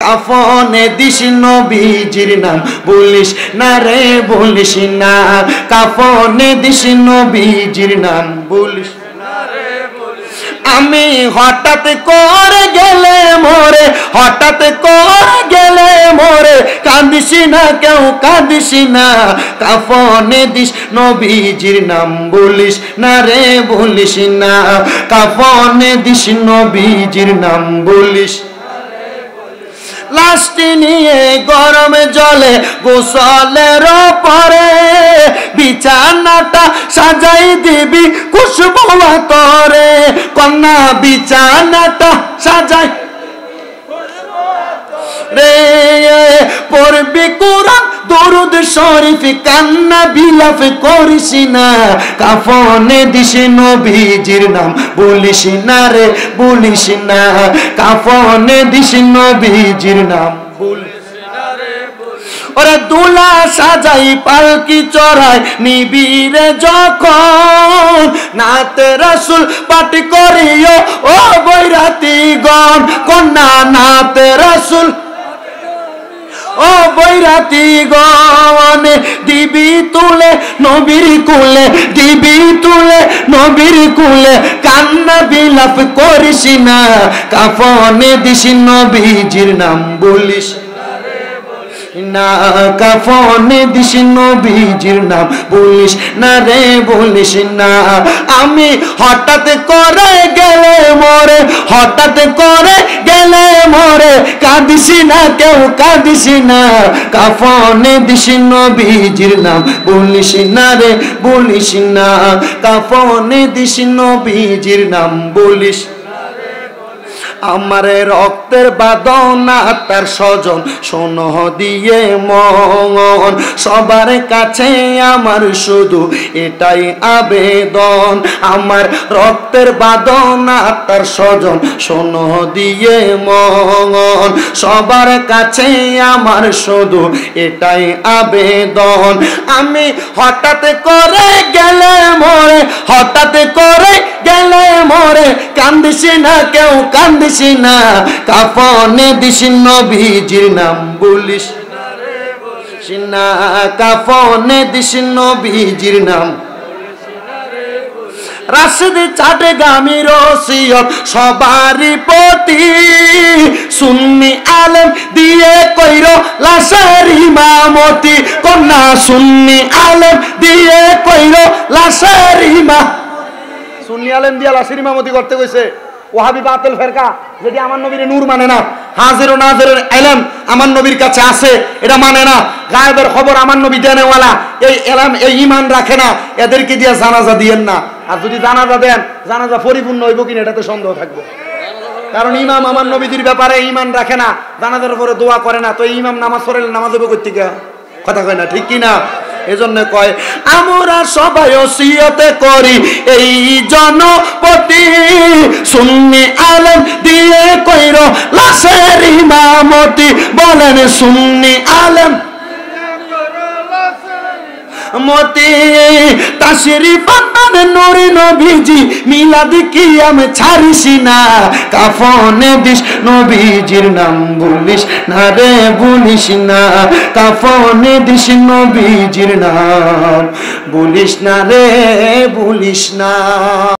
কাফনে this নবীজির নাম বলিস না রে বলিস না কাফনে দিস নবীজির নাম বলিস না রে বলিস আমি হঠাৎ করে গেলে মোরে হঠাৎ করে গেলে মোরে কাঁদিস না কেউ কাঁদিস না কাফনে দিস নবীজির নাম বলিস না রে বলিস না কাফনে দিস নবীজির নাম বলিস লাশটি নিয়ে গরম জলে গোসলের পরে বিছানাটা সাজাই দিবি খুশবু তরে কন্যা বিছানাটা সাজাই রে পড়বি কোরআন দরুদ শরীফ কান্না বিলাপ করিস না কাফনে দিস নবীজির নাম বলিস না রে বলিস না কাফনে দিস নবীজির নাম বলিস না রে ওরে দুলা সাজাই পালকি চড়াই নিবিরে যখন নাতে রাসূল পাঠ করিও ও বৈরাতিগণ কন্যা নাতে রাসূল ও বৈরাতি গনে দিবি তুলে নবীর কুলে দিবি তুলে নবীর কুলে কান্না বিলাপ করিস না কাফনে দিস নবীজির নাম বলিস না কাফনে দিস নবীজির নাম বলিস না রে বলিস না আমি হঠাৎ করে গেলে মোরে হঠাৎ করে গেলে মোরে কাঁদিস না কেউ কাঁদিস না কাফনে দিস নবীজির নাম বলিস না রে বলিস না কাফনে দিস নবীজির নাম বলিস আমার রক্তের বাঁধনা তার স্বজন শোন দিয়ে মন সবার কাছে আমার শুধু এটাই আবেদন আমার রক্তের বাঁধনা তার স্বজন শোন দিয়ে মন সবার কাছে আমার শুধু এটাই আবেদন আমি হঠাৎ করে গেলে মোরে হঠাৎ করে গেলে মোরে কান্দিস না কেউ কান্দিস না কাফনে দিস নবীজির নাম বলিস না কাফনে দিস নবীজির নাম রাশিদ চাটগামীর ওসিয়ত সবারই প্রতি সুন্নি আলেম দিয়ে কইরো লাশের ইমামতি কন্যা সুন্নি আলেম দিয়ে কইরো লাশের সুন্নি আলেম দিয়া লাশের ইমামতি করতে কইছে ওয়াহাবি বাতিল ফেরকা যদি আমার নবীর নূর মানে না হাজির ও নাজিরের ইলম আমার নবীর কাছে আছে এটা মানে না গায়েবের খবর আমার নবী দেনেওয়ালা এই ইলম এই ঈমান রাখে না এদেরকে দিয়া জানাজা দিয়েন না আর যদি জানাজা দেন জানাজা পরিপূর্ণ হইব কিনা এটাতে সন্দেহ থাকবে কারণ ইমাম আমার নবীদের ব্যাপারে ঈমান রাখে না জানাজার উপরে দোয়া করে না তো ইমাম নামাজ পড়লে নামাজ হবে কই থেকে কথা কয় না ঠিক কি না এজন্য কয় আমরা সবাই ওসিয়তে করি এই জনপতি সুন্নি আলেম দিয়ে কইরো লাশের ইমামতি বলেন সুন্নি আলেম মতি তাশরিফ আনবে নূরে নবীজি মিলাদ কিয়াম ছাড়িস না কাফনে দিস নবীজির নাম বলিস না রে বলিস না কাফনে দিস নবীজির নাম বলিস না রে বলিস না।